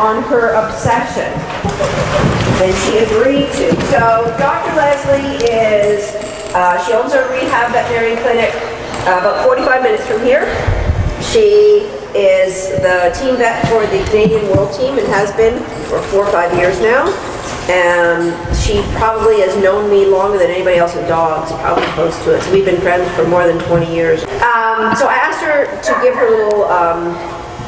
on her obsession. And she agreed to. So Dr. Leslie is, she owns a rehab veterinary clinic about 45 minutes from here. She is the team vet for the Canadian World Team and has been for 4 or 5 years now. And she probably has known me longer than anybody else in dogs, probably close to it. So we've been friends for more than 20 years. So I asked her to give her little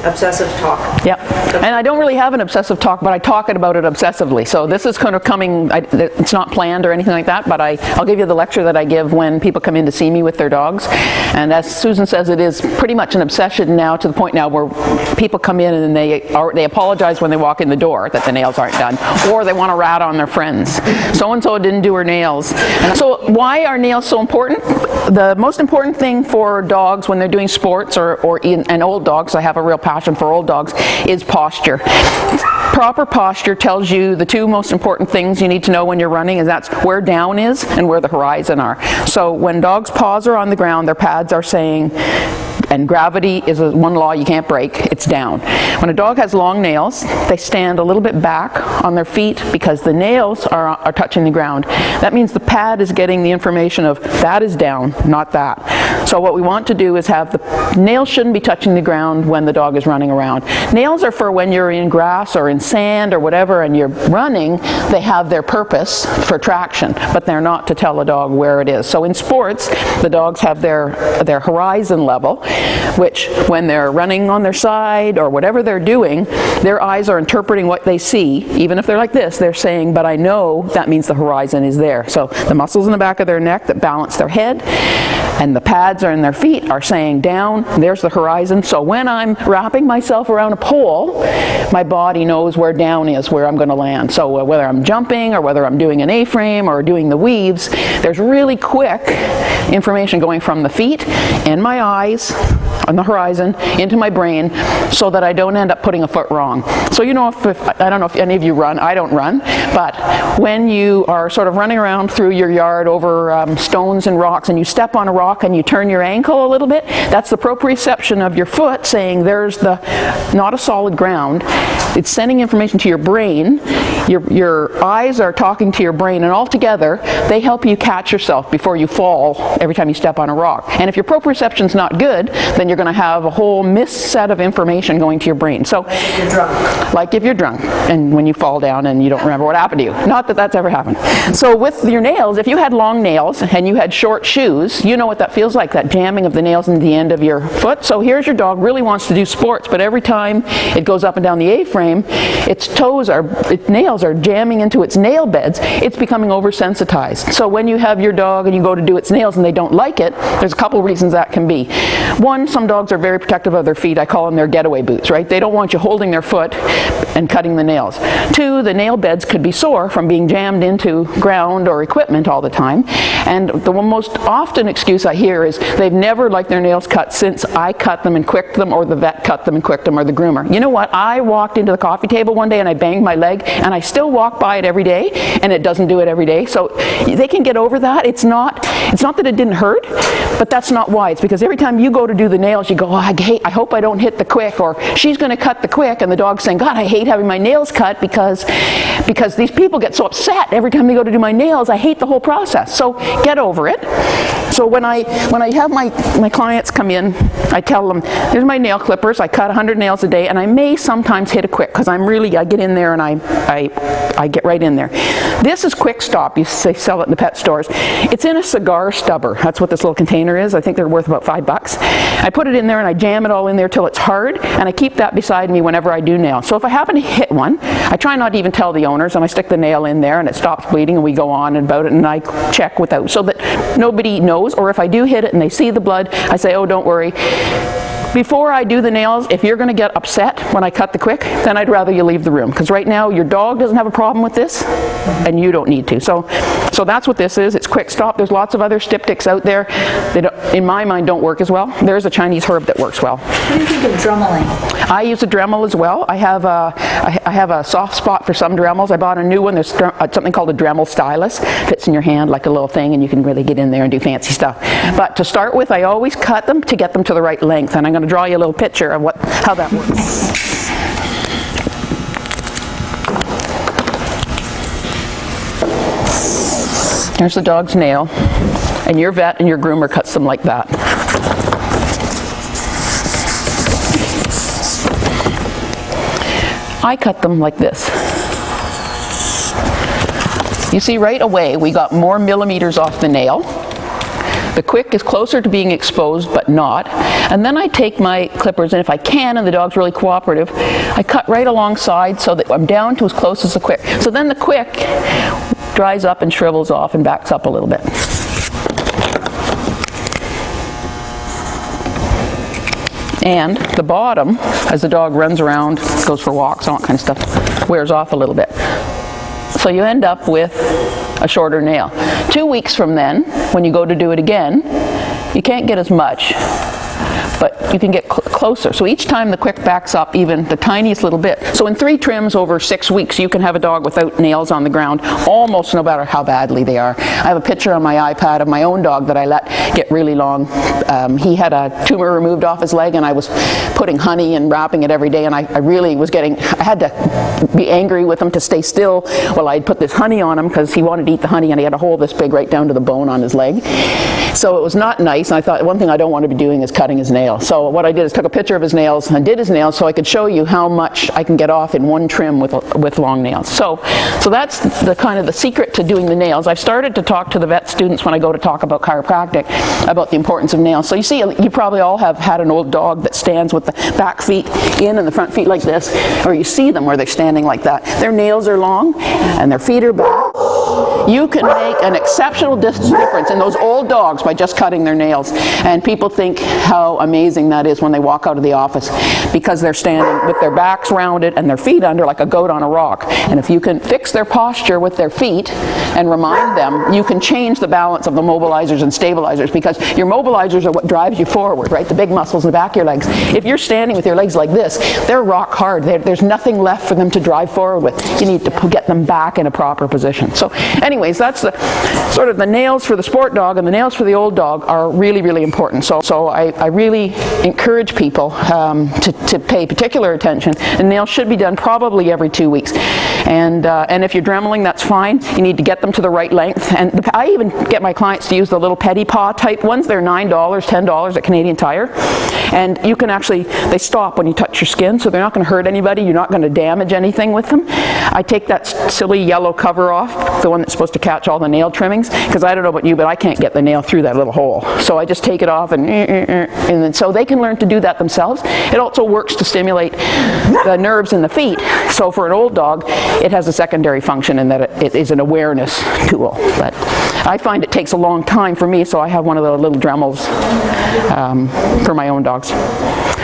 obsessive talk. Yep. And I don't really have an obsessive talk, but I talk about it obsessively. So this is kind of coming, it's not planned or anything like that, but I'll give you the lecture that I give when people come in to see me with their dogs. And as Susan says, it is pretty much an obsession now, to the point now where people come in and they apologize when they walk in the door that the nails aren't done, or they want to rat on their friends. So-and-so didn't do her nails. And so why are nails so important? The most important thing for dogs when they're doing sports and old dogs, I have a real passion for old dogs, is posture. Proper posture tells you the 2 most important things you need to know when you're running, and that's where down is and where the horizon are. So when dogs' paws are on the ground, their pads are saying, and gravity is one law you can't break, it's down. When a dog has long nails, they stand a little bit back on their feet because the nails are touching the ground. That means the pad is getting the information of that is down, not that. So what we want to do is have the nails shouldn't be touching the ground when the dog is running around. Nails are for when you're in grass or in sand or whatever and you're running. They have their purpose for traction, but they're not to tell a dog where it is. So in sports, the dogs have their horizon level, which when they're running on their side or whatever they're doing, their eyes are interpreting what they see. Even if they're like this, they're saying, but I know that means the horizon is there. So the muscles in the back of their neck that balance their head and the pads are in their feet are saying down, there's the horizon. So when I'm wrapping myself around a pole, my body knows where down is, where I'm going to land. So whether I'm jumping or whether I'm doing an A-frame or doing the weaves, there's really quick information going from the feet and my eyes on the horizon into my brain so that I don't end up putting a foot wrong. So you know, if I don't know if any of you run, I don't run, but when you are sort of running around through your yard over stones and rocks and you step on a rock and you turn your ankle a little bit, that's the proprioception of your foot saying there's not a solid ground. It's sending information to your brain. Your eyes are talking to your brain, and all together they help you catch yourself before you fall every time you step on a rock. And if your proprioception's not good, then you're going to have a whole missed set of information going to your brain. So, if you're drunk. Like if you're drunk, and when you fall down and you don't remember what happened to you. Not that that's ever happened. So with your nails, if you had long nails and you had short shoes, you know what that feels like, that jamming of the nails into the end of your foot. So here's your dog really wants to do sports, but every time it goes up and down the A-frame, its nails are jamming into its nail beds. It's becoming oversensitized. So when you have your dog and you go to do its nails and they don't like it, there's a couple reasons that can be. One, some dogs are very protective of their feet. I call them their getaway boots, right? They don't want you holding their foot and cutting the nails. Two, the nail beds could be sore from being jammed into ground or equipment all the time. And the most often excuse I hear is they've never liked their nails cut since I cut them and quicked them, or the vet cut them and quicked them, or the groomer. You know what? I walked into the coffee table one day and I banged my leg, and I still walk by it every day, and it doesn't do it every day. So they can get over that. It's not that it didn't hurt, but that's not why. It's because every time you go to do the nails, you go, oh, I hope I don't hit the quick, or she's going to cut the quick, and the dog's saying, God, I hate having my nails cut because these people get so upset every time they go to do my nails. I hate the whole process. So get over it. So when I have my clients come in, I tell them, here's my nail clippers. I cut 100 nails a day, and I may sometimes hit a quick because I get in there and I get right in there. This is Quick Stop. They sell it in the pet stores. It's in a cigar stubber. That's what this little container is. I think they're worth about $5. I put it in there and I jam it all in there till it's hard, and I keep that beside me whenever I do nails. So if I happen to hit one, I try not to even tell the owners, and I stick the nail in there and it stops bleeding, and we go on about it, and I check without, so that nobody knows. Or if I do hit it and they see the blood, I say, oh, don't worry. Before I do the nails, if you're going to get upset when I cut the quick, then I'd rather you leave the room, because right now your dog doesn't have a problem with this and you don't need to. So that's what this is. It's Quick Stop. There's lots of other styptics out there that, in my mind, don't work as well. There's a Chinese herb that works well. What do you think of Dremeling? I use a Dremel as well. I have a soft spot for some Dremels. I bought a new one. There's something called a Dremel stylus. Fits in your hand like a little thing, and you can really get in there and do fancy stuff. But to start with, I always cut them to get them to the right length, and I'm going to draw you a little picture of how that works. Here's the dog's nail, and your vet and your groomer cuts them like that. I cut them like this. You see, right away we got more millimeters off the nail. The quick is closer to being exposed, but not. And then I take my clippers, and if I can, and the dog's really cooperative, I cut right alongside so that I'm down to as close as the quick. So then the quick dries up and shrivels off and backs up a little bit. And the bottom, as the dog runs around, goes for walks, all that kind of stuff, wears off a little bit. So you end up with a shorter nail. 2 weeks from then, when you go to do it again, you can't get as much, but you can get closer. So each time the quick backs up even the tiniest little bit. So in 3 trims over 6 weeks, you can have a dog without nails on the ground, almost no matter how badly they are. I have a picture on my iPad of my own dog that I let get really long. He had a tumor removed off his leg, and I was putting honey and wrapping it every day, and I really was I had to be angry with him to stay still while I'd put this honey on him, because he wanted to eat the honey, and he had a hole this big right down to the bone on his leg. So it was not nice, and I thought one thing I don't want to be doing is cutting his nails. So what I did is took a picture of his nails and did his nails so I could show you how much I can get off in one trim with long nails. So that's the kind of the secret to doing the nails. I've started to talk to the vet students when I go to talk about chiropractic about the importance of nails. So you see, you probably all have had an old dog that stands with the back feet in and the front feet like this, or you see them where they're standing like that. Their nails are long and their feet are back. You can make an exceptional difference in those old dogs by just cutting their nails. And people think how amazing that is when they walk out of the office, because they're standing with their backs rounded and their feet under like a goat on a rock. And if you can fix their posture with their feet and remind them, you can change the balance of the mobilizers and stabilizers, because your mobilizers are what drives you forward, right? The big muscles in the back of your legs. If you're standing with your legs like this, they're rock hard. There's nothing left for them to drive forward with. You need to get them back in a proper position. So anyways, that's the sort of the nails for the sport dog, and the nails for the old dog are really, really important. So I really encourage people to pay particular attention. And nails should be done probably every 2 weeks. And if you're dremeling, that's fine. You need to get them to the right length. And I even get my clients to use the little petty paw type ones. They're $9, $10 at Canadian Tire. And you can actually, they stop when you touch your skin, so they're not going to hurt anybody. You're not going to damage anything with them. I take that silly yellow cover off, the one that's supposed to catch all the nail trimmings, because I don't know about you, but I can't get the nail through that little hole. So I just take it off, and then so they can learn to do that themselves. It also works to stimulate the nerves in the feet. So for an old dog, it has a secondary function in that it is an awareness tool. But I find it takes a long time for me, so I have one of the little Dremels for my own dogs.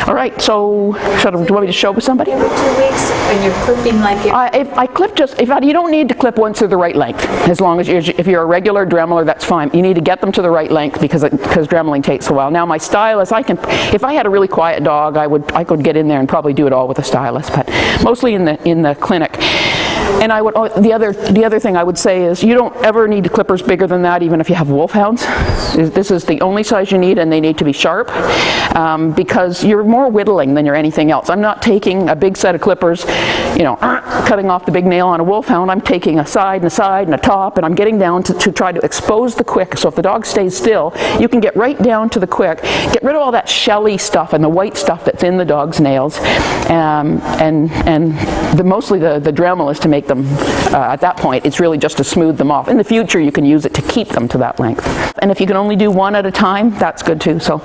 All right, so do you want me to show with somebody? Every 2 weeks, and you're clipping like if I clip you don't need to clip once they're the right length. As long as if you're a regular dremeler, that's fine. You need to get them to the right length because dremeling takes a while. Now my stylus, if I had a really quiet dog, I could get in there and probably do it all with a stylus, but mostly in the clinic. And the other thing I would say is you don't ever need clippers bigger than that, even if you have wolfhounds. This is the only size you need, and they need to be sharp because you're more whittling than you're anything else. I'm not taking a big set of clippers, cutting off the big nail on a wolfhound. I'm taking a side and a side and a top, and I'm getting down to try to expose the quick. So if the dog stays still, you can get right down to the quick, get rid of all that shelly stuff and the white stuff that's in the dog's nails, and mostly the Dremel is to make them, at that point, it's really just to smooth them off. In the future, you can use it to keep them to that length. And if you can only do one at a time, that's good too. So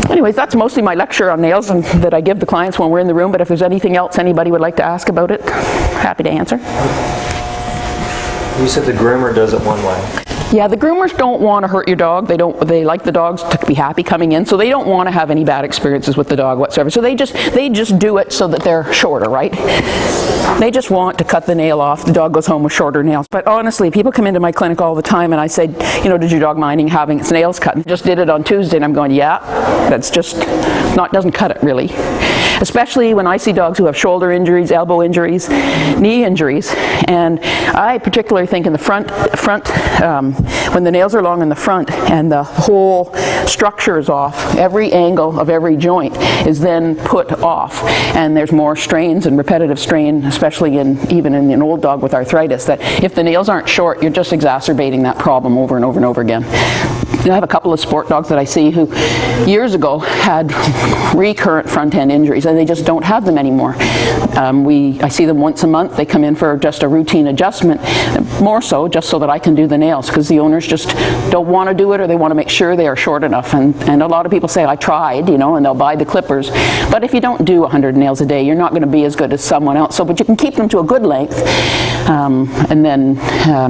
anyways, that's mostly my lecture on nails and that I give the clients when we're in the room, but if there's anything else anybody would like to ask about it, happy to answer. You said the groomer does it one way. Yeah, the groomers don't want to hurt your dog. They like the dogs to be happy coming in, so they don't want to have any bad experiences with the dog whatsoever. So they just do it so that they're shorter, right? They just want to cut the nail off. The dog goes home with shorter nails. But honestly, people come into my clinic all the time and I say, did your dog mind having its nails cut? Just did it on Tuesday, and I'm going, yeah, that's just doesn't cut it really. Especially when I see dogs who have shoulder injuries, elbow injuries, knee injuries, and I particularly think in the front when the nails are long in the front and the whole structure is off, every angle of every joint is then put off, and there's more strains and repetitive strain, especially even in an old dog with arthritis, that if the nails aren't short, you're just exacerbating that problem over and over and over again. I have a couple of sport dogs that I see who years ago had recurrent front end injuries, and they just don't have them anymore. I see them once a month. They come in for just a routine adjustment, more so just so that I can do the nails, because the owners just don't want to do it, or they want to make sure they are short enough. And a lot of people say, I tried, and they'll buy the clippers. But if you don't do 100 nails a day, you're not going to be as good as someone else. But you can keep them to a good length, and then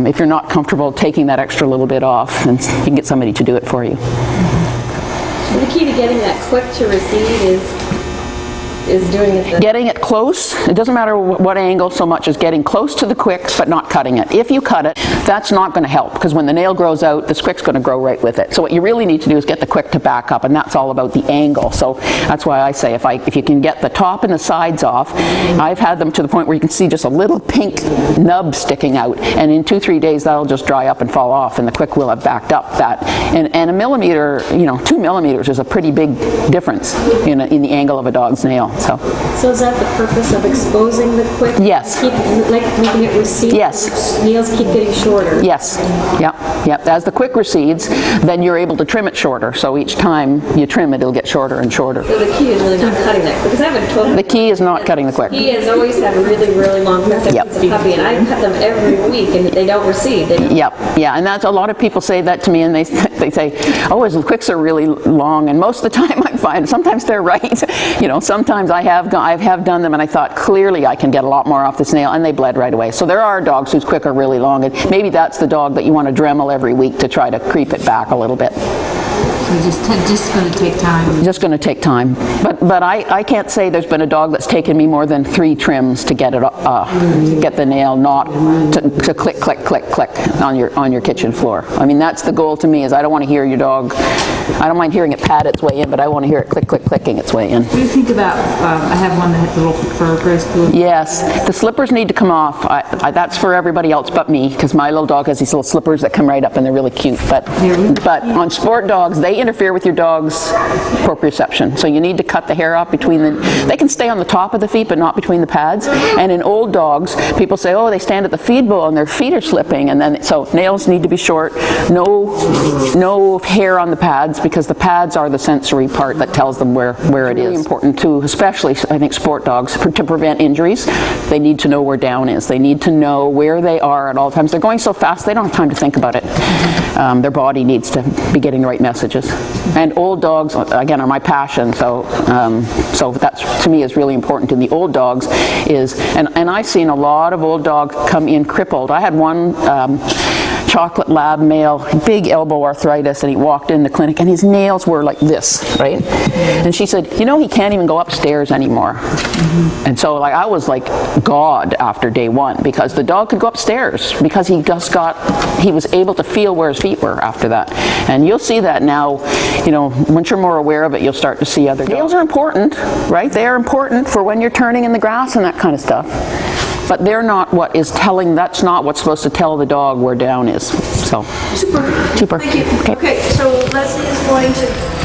if you're not comfortable taking that extra little bit off, then you can get somebody to do it for you. So the key to getting that quick to recede is doing it. Getting it close. It doesn't matter what angle so much as getting close to the quick, but not cutting it. If you cut it, that's not going to help, because when the nail grows out, the quick's going to grow right with it. So what you really need to do is get the quick to back up, and that's all about the angle. So that's why I say if you can get the top and the sides off, I've had them to the point where you can see just a little pink nub sticking out, and in 2-3 days that'll just dry up and fall off, and the quick will have backed up that. And a millimeter, 2 millimeters is a pretty big difference in the angle of a dog's nail. So is that the purpose of exposing the quick? Yes. Keep, like making it recede? Yes. Nails keep getting shorter? Yes. Yep. As the quick recedes, then you're able to trim it shorter. So each time you trim it, it'll get shorter and shorter. So the key is really not cutting that, because I have a 12. The key is not cutting the quick. He has always had really, really long quicks. Yep. He's a puppy, and I cut them every week, and they don't recede. Yep. Yeah, and that's a lot of people say that to me, and they say, oh, his quicks are really long, and most of the time I find sometimes they're right. Sometimes I have done them, and I thought clearly I can get a lot more off this nail, and they bled right away. So there are dogs whose quick are really long, and maybe that's the dog that you want to Dremel every week to try to creep it back a little bit. So just going to take time. Just going to take time. But I can't say there's been a dog that's taken me more than 3 trims to get it get the nail not to click, click, click, click on your kitchen floor. I mean, that's the goal to me, is I don't want to hear your dog, I don't mind hearing it pat its way in, but I want to hear it click, click, clicking its way in. What do you think about, I have one that has a little fur grows through it. Yes, the slippers need to come off. That's for everybody else but me, because my little dog has these little slippers that come right up, and they're really cute. But on sport dogs, they interfere with your dog's proprioception. So you need to cut the hair off between they can stay on the top of the feet, but not between the pads. And in old dogs, people say, oh, they stand at the feed bowl and their feet are slipping. And then, so nails need to be short, no hair on the pads, because the pads are the sensory part that tells them where it is. Really important too, especially I think sport dogs, to prevent injuries. They need to know where down is. They need to know where they are at all times. They're going so fast, they don't have time to think about it. Their body needs to be getting the right messages. And old dogs, again, are my passion, so that to me is really important in the old dogs and I've seen a lot of old dogs come in crippled. I had one chocolate lab male, big elbow arthritis, and he walked in the clinic and his nails were like this, right? And she said, he can't even go upstairs anymore. And so I was like God after day 1, because the dog could go upstairs, because he was able to feel where his feet were after that. And you'll see that now, once you're more aware of it, you'll start to see other dogs. Nails are important, right? They are important for when you're turning in the grass and that kind of stuff. But they're not that's not what's supposed to tell the dog where down is. So. Super. Super. Thank you. Okay, so Leslie is going to